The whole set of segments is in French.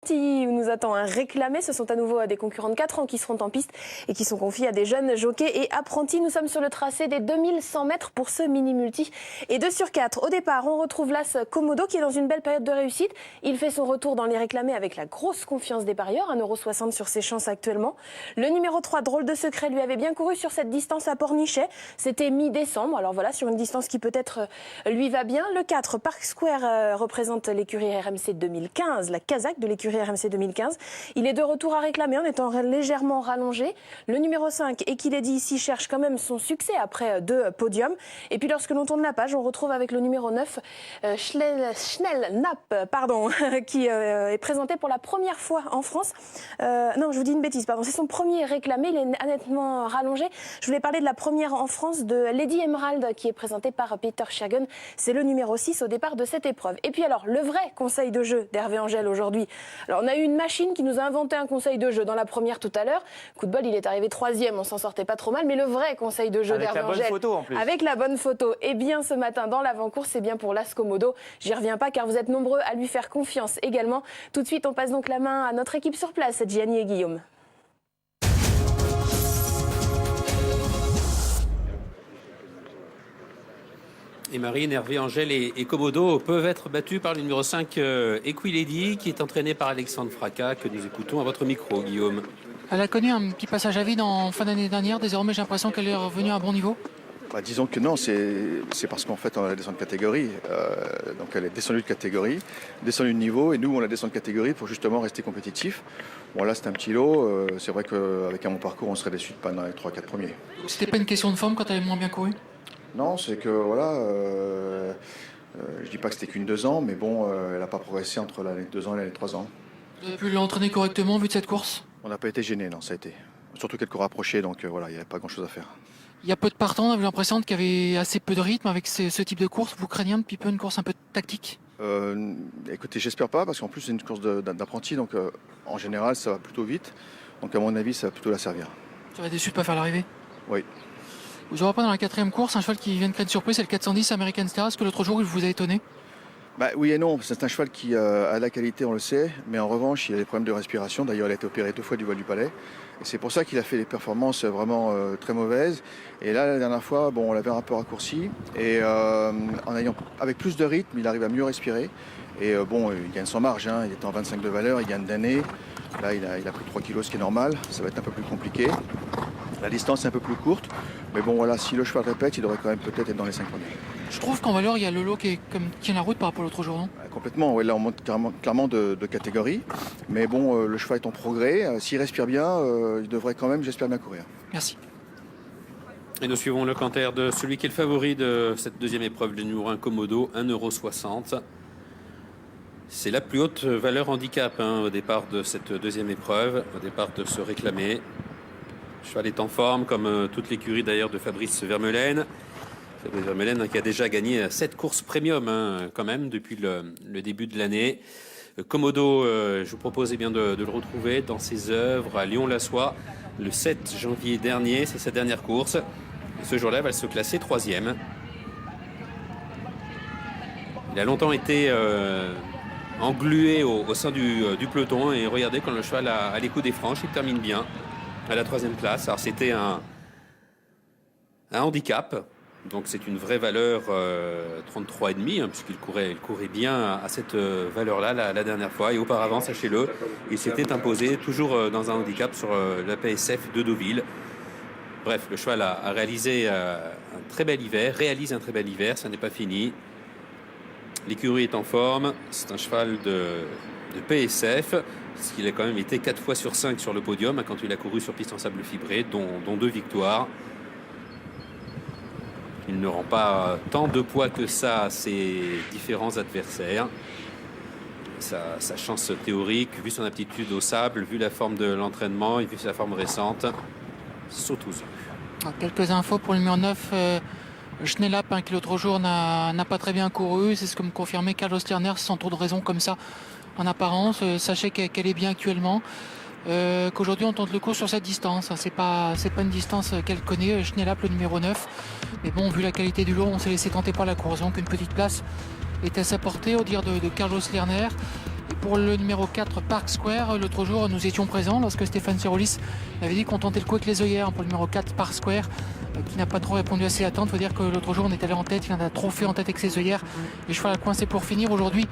Où nous attend un réclamé. Ce sont à nouveau des concurrents de 4 ans qui seront en piste et qui sont confiés à des jeunes jockeys et apprentis. Nous sommes sur le tracé des 2100 mètres pour ce mini-multi. Et 2 sur 4. Au départ, on retrouve l'As Komodo qui est dans une belle période de réussite. Il fait son retour dans les réclamés avec la grosse confiance des parieurs. 1,60 € sur ses chances actuellement. Le numéro 3, Drôle de Secret, lui avait bien couru sur cette distance à Pornichet. C'était mi-décembre. Alors voilà, sur une distance qui peut-être lui va bien. Le 4, Park Square, représente l'écurie RMC 2015, la Kazakh de l'écurie RMC 2015. Il est de retour à réclamer en étant légèrement rallongé. Le numéro 5, Equilady ici, cherche quand même son succès après 2 podiums. Et puis lorsque l'on tourne la page, on retrouve avec le numéro 9, Schnell-Napp, qui est présenté pour la première fois en France. Non, je vous dis une bêtise, pardon. C'est son premier réclamé, il est honnêtement rallongé. Je voulais parler de la première en France de Lady Emerald, qui est présentée par Peter Schergen. C'est le numéro 6 au départ de cette épreuve. Et puis alors, le vrai conseil de jeu d'Hervé Angel aujourd'hui. Alors on a eu une machine qui nous a inventé un conseil de jeu dans la première tout à l'heure. Coup de bol, il est arrivé 3e, on s'en sortait pas trop mal. Mais le vrai conseil de jeu d'Hervé Angel, photo en plus. avec la bonne photo, et bien ce matin dans l'avant-course, c'est bien pour l'As Komodo. J'y reviens pas car vous êtes nombreux à lui faire confiance également. Tout de suite, on passe donc la main à notre équipe sur place, Gianni et Guillaume. Et Marine, Hervé Angel et Komodo peuvent être battus par le numéro 5, Equilady, qui est entraîné par Alexandre Fracas, que nous écoutons à votre micro, Guillaume. Elle a connu un petit passage à vide en fin d'année dernière. Désormais, j'ai l'impression qu'elle est revenue à un bon niveau. Disons que non, c'est parce qu'en fait on a descendu de catégorie. Donc elle est descendue de catégorie, descendue de niveau, et nous on la descend de catégorie pour justement rester compétitif. Bon là c'est un petit lot, c'est vrai qu'avec un bon parcours on serait déçu de pas dans les 3-4 premiers. C'était pas une question de forme quand elle est moins bien couru? Non, c'est que voilà, je dis pas que c'était qu'une 2 ans, mais bon, elle n'a pas progressé entre l'année 2 ans et l'année 3 ans. Vous avez pu l'entraîner correctement vu de cette course? On n'a pas été gênés, non, ça a été. Surtout qu'elle court rapprochée, donc voilà, il n'y avait pas grand chose à faire. Il y a peu de partants, on a eu l'impression qu'il y avait assez peu de rythme avec ce type de course. Vous craignez un petit peu une course un peu tactique? Écoutez, j'espère pas, parce qu'en plus c'est une course d'apprenti, donc en général ça va plutôt vite. Donc à mon avis, ça va plutôt la servir. Tu vas déçu de ne pas faire l'arrivée? Oui. Vous aurez pas dans la 4e course un cheval qui vient de créer une surprise, c'est le 410 American Star. Est-ce que l'autre jour il vous a étonné? Oui et non, c'est un cheval qui a la qualité, on le sait, mais en revanche il a des problèmes de respiration. D'ailleurs il a été opéré 2 fois du voile du palais. Et c'est pour ça qu'il a fait des performances vraiment très mauvaises. Et là la dernière fois, on l'avait un peu raccourci. Et avec plus de rythme, il arrive à mieux respirer. Et il gagne sans marge, hein. Il était en 25 de valeur, il gagne d'année. Là il a pris 3 kilos, ce qui est normal. Ça va être un peu plus compliqué. La distance est un peu plus courte. Mais bon voilà, si le cheval répète, il devrait quand même peut-être être dans les 5 premiers. Je trouve qu'en valeur, il y a le lot qui tient la route par rapport à l'autre jour, non? Complètement, oui, là on monte clairement de catégorie. Mais bon, le cheval est en progrès. S'il respire bien, il devrait quand même, j'espère, bien courir. Merci. Et nous suivons le canter de celui qui est le favori de cette deuxième épreuve, le numéro 1 Komodo, 1,60 €. C'est la plus haute valeur handicap au départ de cette deuxième épreuve, au départ de ce réclamé. Le cheval est en forme, comme toute l'écurie d'ailleurs de Fabrice Vermeulen. Fabrice Vermeulen qui a déjà gagné 7 courses premium quand même depuis le début de l'année. Komodo, je vous propose de le retrouver dans ses œuvres à Lyon-la-Soie le 7 janvier dernier. C'est sa dernière course. Et ce jour-là, elle va se classer 3e. Il a longtemps été englué au sein du peloton. Et regardez, quand le cheval a les coups des franches, il termine bien à la 3e place. Alors c'était un handicap. Donc c'est une vraie valeur 33,5 puisqu'il courait bien à cette valeur-là la dernière fois. Et auparavant, sachez-le, il s'était imposé toujours dans un handicap sur la PSF de Deauville. Bref, le cheval a réalisé un très bel hiver, ça n'est pas fini. L'écurie est en forme, c'est un cheval de PSF, parce qu'il a quand même été 4 fois sur 5 sur le podium quand il a couru sur piste en sable fibré, dont 2 victoires. Il ne rend pas tant de poids que ça à ses différents adversaires. Sa chance théorique, vu son aptitude au sable, vu la forme de l'entraînement et vu sa forme récente, saute aux yeux. Quelques infos pour le numéro 9, Schnell-Napp, qui l'autre jour n'a pas très bien couru. C'est ce que me confirmait Carlos Lerner, sans trop de raison comme ça en apparence. Sachez qu'elle est bien actuellement. Qu'aujourd'hui on tente le coup sur cette distance. C'est pas une distance qu'elle connaît, Schnell-Napp, le numéro 9. Mais bon, vu la qualité du lot, on s'est laissé tenter par la course. Donc une petite place est à sa portée, au dire de Carlos Lerner. Et pour le numéro 4 Park Square. L'autre jour, nous étions présents lorsque Stéphane Siroulis avait dit qu'on tentait le coup avec les œillères pour le numéro 4 Park Square, qui n'a pas trop répondu à ses attentes. Il faut dire que l'autre jour, on est allé en tête, il en a trop fait en tête avec ses œillères. Les chevaux à coincé pour finir. Aujourd'hui,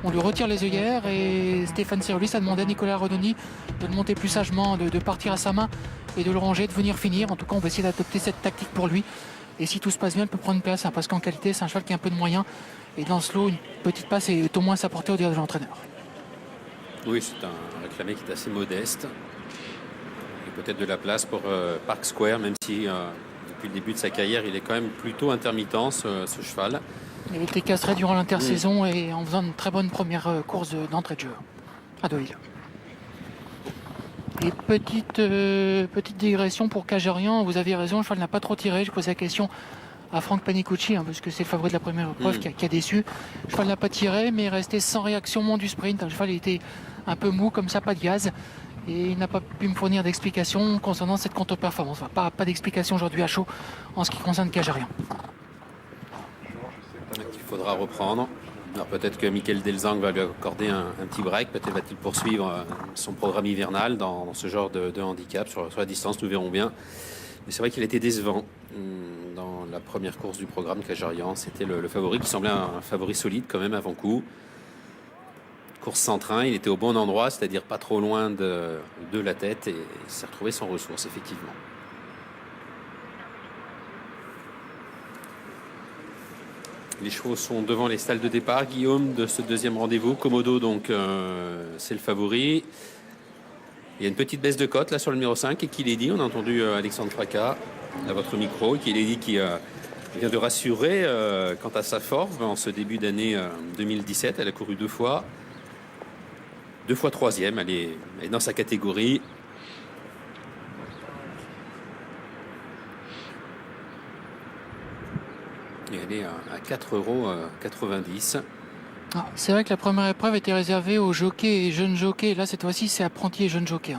on lui retire les œillères et Stéphane Siroulis a demandé à Nicolas Redoni de le monter plus sagement, de partir à sa main et de le ranger, de venir finir. En tout cas, on va essayer d'adopter cette tactique pour lui. Et si tout se passe bien, il peut prendre une place, hein, parce qu'en qualité, c'est un cheval qui a un peu de moyens. Et dans ce lot, une petite passe est au moins sa portée au dire de l'entraîneur. Oui, c'est un réclamé qui est assez modeste. Et peut-être de la place pour Park Square, même si depuis le début de sa carrière, il est quand même plutôt intermittent, ce cheval. Il a été castré durant l'intersaison et en faisant une très bonne première course d'entrée de jeu à Deauville. Et petite digression pour Cajarian, vous avez raison, le cheval n'a pas trop tiré. Je posais la question à Franck Panicucci, parce que c'est le favori de la première épreuve qui a déçu. Le cheval n'a pas tiré, mais est resté sans réaction au moment du sprint. Le cheval était un peu mou, comme ça, pas de gaz. Et il n'a pas pu me fournir d'explications concernant cette contre-performance. Enfin, pas d'explication aujourd'hui à chaud en ce qui concerne Cajarian. Il faudra reprendre. Alors peut-être que Michael Delzang va lui accorder un petit break. Peut-être va-t-il poursuivre son programme hivernal dans ce genre de handicap. Sur la distance, nous verrons bien. Mais c'est vrai qu'il a été décevant dans la première course du programme. Cajarian, c'était le favori qui semblait un favori solide quand même avant coup. Course sans train, il était au bon endroit, c'est-à-dire pas trop loin de la tête, et il s'est retrouvé sans ressources, effectivement. Les chevaux sont devant les stalles de départ. Guillaume, de ce deuxième rendez-vous. Komodo, donc, c'est le favori. Il y a une petite baisse de cote là sur le numéro 5. Et qu'il est dit, on a entendu Alexandre Fracas à votre micro, qu'il est dit qui vient de rassurer quant à sa forme en ce début d'année 2017. Elle a couru 2 fois. 2 fois 3e. Elle est dans sa catégorie. Et elle est à 4,90 €. Ah, c'est vrai que la première épreuve était réservée aux jockeys et jeunes jockeys. Là, cette fois-ci, c'est apprentis et jeunes jockeys.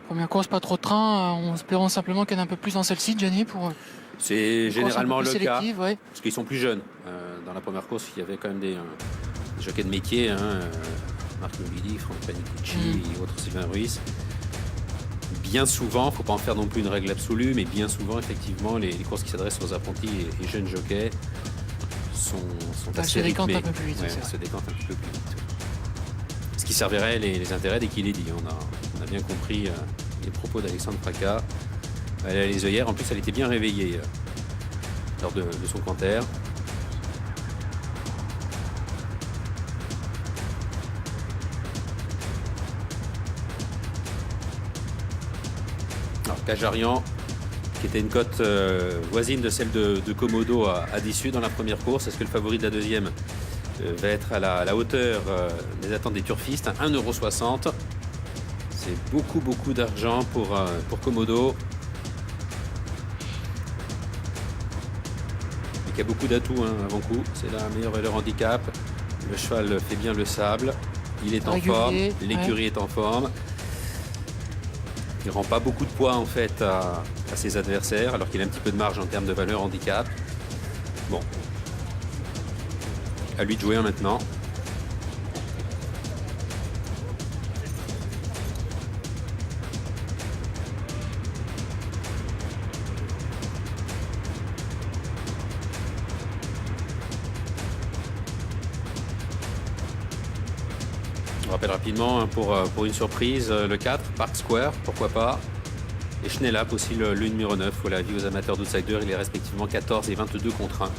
Première course, pas trop de train. En espérant simplement qu'il y en ait un peu plus dans celle-ci, Gianni, pour... C'est généralement le cas, ouais. parce qu'ils sont plus jeunes. Dans la première course, il y avait quand même des jockeys de métier. Marc Nobili, Franck Panicucci et autres, Sylvain Ruiz. Bien souvent, il ne faut pas en faire non plus une règle absolue, mais bien souvent, effectivement, les courses qui s'adressent aux apprentis et jeunes jockeys sont assez rythmées. Un peu plus vite, se décantent un petit peu plus vite. Ce qui servirait les intérêts dès qu'il est dit. On a bien compris les propos d'Alexandre Fracas. Elle a les œillères, en plus elle était bien réveillée lors de son canter. Alors Cajarian, qui était une cote voisine de celle de Komodo à d'issue dans la première course. Est-ce que le favori de la deuxième va être à la hauteur des attentes des turfistes? 1,60 €. C'est beaucoup d'argent pour Komodo. Il y a beaucoup d'atouts avant coup. C'est la meilleure valeur handicap. Le cheval fait bien le sable. Il est en forme. L'écurie est en forme. Il ne rend pas beaucoup de poids en fait à ses adversaires, alors qu'il a un petit peu de marge en termes de valeur handicap. Bon. À lui de jouer maintenant. On rappelle rapidement pour une surprise, le 4, Park Square, pourquoi pas. Et Schnellap aussi, le numéro 9. Voilà, avis aux amateurs d'outsiders, il est respectivement 14 et 22 contre 1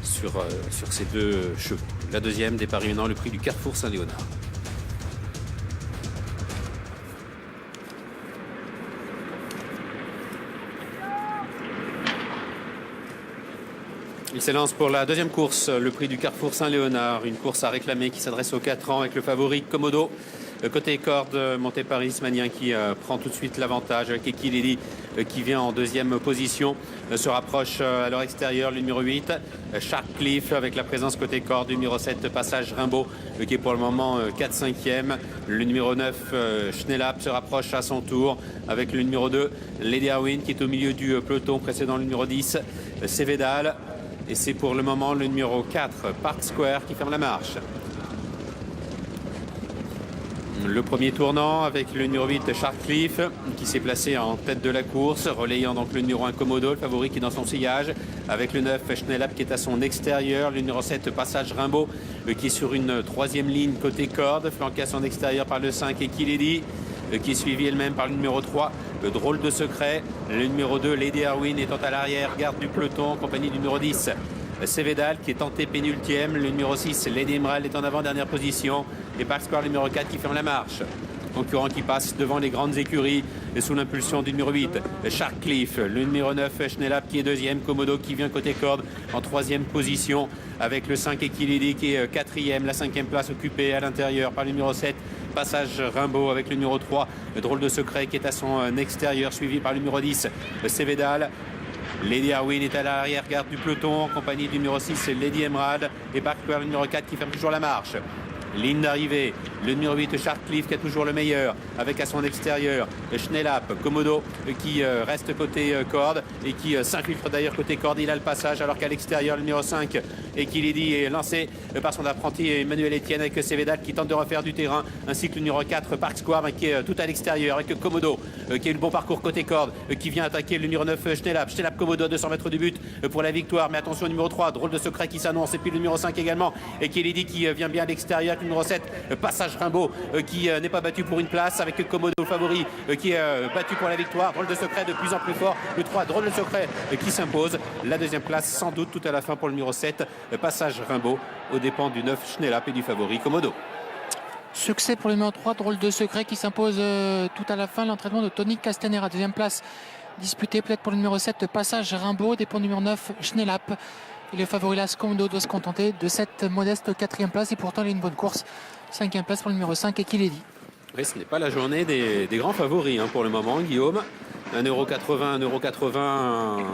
sur ces 2 chevaux. La deuxième, départ imminent, le prix du Carrefour Saint-Léonard. Il s'élance pour la deuxième course, le prix du Carrefour Saint-Léonard. Une course à réclamer qui s'adresse aux 4 ans avec le favori Komodo. Côté corde, Monteparis Manien qui prend tout de suite l'avantage avec Ekilili qui vient en deuxième position. Se rapproche à leur extérieur le numéro 8, Shark Cliff avec la présence côté corde. Numéro 7, Passage Rimbaud qui est pour le moment 4-5e. Le numéro 9, Schnellap se rapproche à son tour avec le numéro 2, Lady Arwin qui est au milieu du peloton précédent le numéro 10, Cévédal. Et c'est pour le moment le numéro 4, Park Square, qui ferme la marche. Le premier tournant avec le numéro 8, Sharkcliffe, qui s'est placé en tête de la course, relayant donc le numéro 1, Komodo, le favori qui est dans son sillage, avec le 9, Schnellap, qui est à son extérieur, le numéro 7, Passage Rimbaud, qui est sur une troisième ligne côté corde, flanqué à son extérieur par le 5, Equilady, qui est suivi elle-même par le numéro 3, le Drôle de Secret, le numéro 2, Lady Arwin, étant à l'arrière, garde du peloton, en compagnie du numéro 10, Cévédal, qui est tenté pénultième, le numéro 6, Lady Emerald, est en avant-dernière position, et Park Square, le numéro 4, qui ferme la marche. Concurrent qui passe devant les grandes écuries et sous l'impulsion du numéro 8, Sharkcliffe, le numéro 9, Schnellap, qui est deuxième, Komodo qui vient côté corde en troisième position, avec le 5, Equilady, qui est quatrième, la cinquième place occupée à l'intérieur par le numéro 7, Passage Rimbaud, avec le numéro 3, le Drôle de Secret, qui est à son extérieur, suivi par le numéro 10, Cévédal. Lady Arwin est à l'arrière, garde du peloton, en compagnie du numéro 6, Lady Emerald, et Park Square, le numéro 4, qui ferme toujours la marche. Ligne d'arrivée, le numéro 8, Sharkcliffe, qui a toujours le meilleur, avec à son extérieur Schnellap, Komodo, qui reste côté corde et qui s'infiltre d'ailleurs côté corde. Il a le passage, alors qu'à l'extérieur, le numéro 5, Equilady, est lancé par son apprenti Emmanuel Etienne, avec Cévédal qui tente de refaire du terrain, ainsi que le numéro 4, Park Square, qui est tout à l'extérieur, avec Komodo, qui a eu le bon parcours côté corde, qui vient attaquer le numéro 9, Schnellap. Schnellap, Komodo, 200 mètres du but pour la victoire, mais attention au numéro 3, Drôle de Secret qui s'annonce, et puis le numéro 5 également, Equilady qui vient bien à l'extérieur, numéro 7, Passage Rimbaud, qui n'est pas battu pour une place, avec Komodo le favori, qui est battu pour la victoire. Drôle de Secret de plus en plus fort, le 3, Drôle de Secret, qui s'impose. La deuxième place sans doute tout à la fin pour le numéro 7, Passage Rimbaud, aux dépens du 9, Schnellap, et du favori Komodo. Succès pour le numéro 3, Drôle de Secret, qui s'impose tout à la fin. L'entraînement de Tony Castanera, deuxième place disputée peut-être pour le numéro 7, Passage Rimbaud, dépend du numéro 9, Schnellap. Et le favori Las Komodo doit se contenter de cette modeste quatrième place, et pourtant il a une bonne course. Cinquième place pour le numéro 5, Equilady. Oui, ce n'est pas la journée des grands favoris pour le moment, Guillaume. 1,80 €, 1,80 €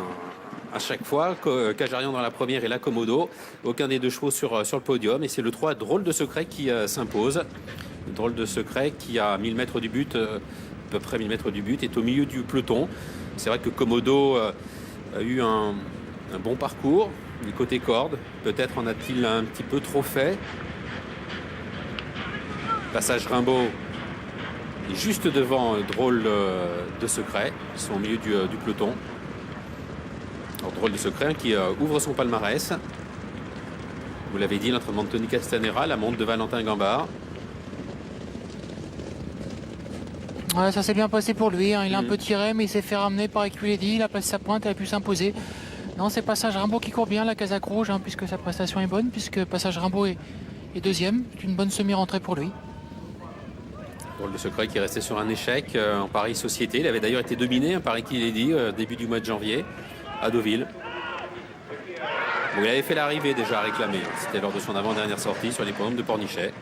à chaque fois. Cajarian dans la première et la Komodo. Aucun des deux chevaux sur le podium. Et c'est le 3, Drôle de Secret, qui s'impose. Drôle de Secret qui a 1000 mètres du but, à peu près 1000 mètres du but, est au milieu du peloton. C'est vrai que Komodo a eu un bon parcours du côté corde. Peut-être en a-t-il un petit peu trop fait. Passage Rimbaud est juste devant Drôle de Secret. Ils sont au milieu du peloton. Alors, Drôle de Secret qui ouvre son palmarès. Vous l'avez dit, l'entraînement de Tony Castanera, la montre de Valentin Gambard. Ouais, ça s'est bien passé pour lui. Il a un peu tiré, mais il s'est fait ramener par Equilady. Il a placé sa pointe et a pu s'imposer. Non, c'est Passage Rimbaud qui court bien, la Casaque Rouge, puisque sa prestation est bonne, puisque Passage Rimbaud est deuxième. C'est une bonne semi-rentrée pour lui. Drôle de Secret qui est resté sur un échec en Paris Société. Il avait d'ailleurs été dominé par Equilady début du mois de janvier à Deauville. Bon, il avait fait l'arrivée déjà réclamée. C'était lors de son avant-dernière sortie sur l'hippodrome de Pornichet.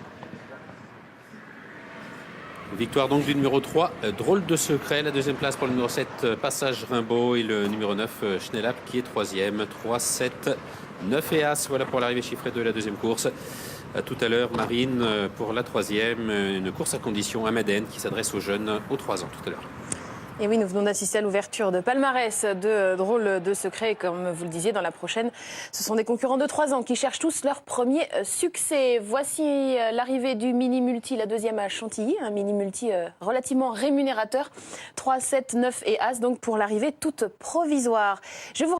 Victoire donc du numéro 3, Drôle de Secret. La deuxième place pour le numéro 7, Passage Rimbaud, et le numéro 9, Schnellap, qui est troisième. 3, 7, 9 et As. Voilà pour l'arrivée chiffrée de la deuxième course. Tout à l'heure, Marine, pour la troisième, une course à condition à Madène qui s'adresse aux jeunes aux 3 ans tout à l'heure. Et oui, nous venons d'assister à l'ouverture de palmarès de Drôle de Secret. Et comme vous le disiez, dans la prochaine, ce sont des concurrents de 3 ans qui cherchent tous leur premier succès. Voici l'arrivée du mini-multi, la deuxième à Chantilly. Un mini-multi relativement rémunérateur. 3, 7, 9 et As, donc pour l'arrivée toute provisoire. Je vous